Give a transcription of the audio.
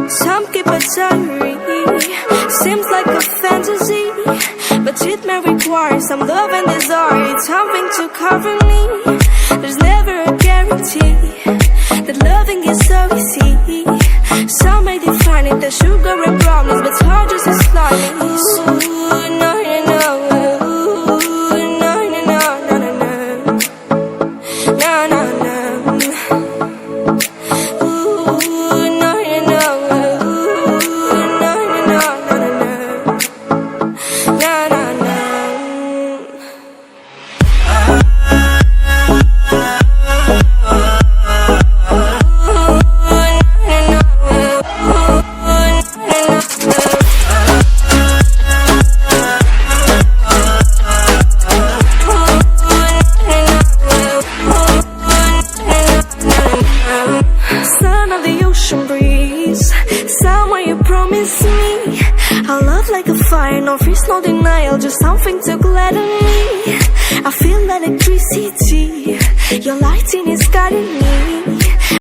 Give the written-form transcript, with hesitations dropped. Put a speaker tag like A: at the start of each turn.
A: Some keep a diary, seems like a fantasy, but it may require some love and desire. It's something to cover me. There's never a guarantee that loving is so easy. Some may define it as sugar and brownies, but hard just as slimy. Ooh, no, no, no. Ooh, no, no, no, no, no, no. No, no, no. Ooh, no, no, no. Ooh, no, no, no, no, no, no. No, no, no. Son of the ocean breeze, somewhere you promise me a love like a fire, no fears, no denial, just something to gladden me. I feel electricity, your lighting is guiding me.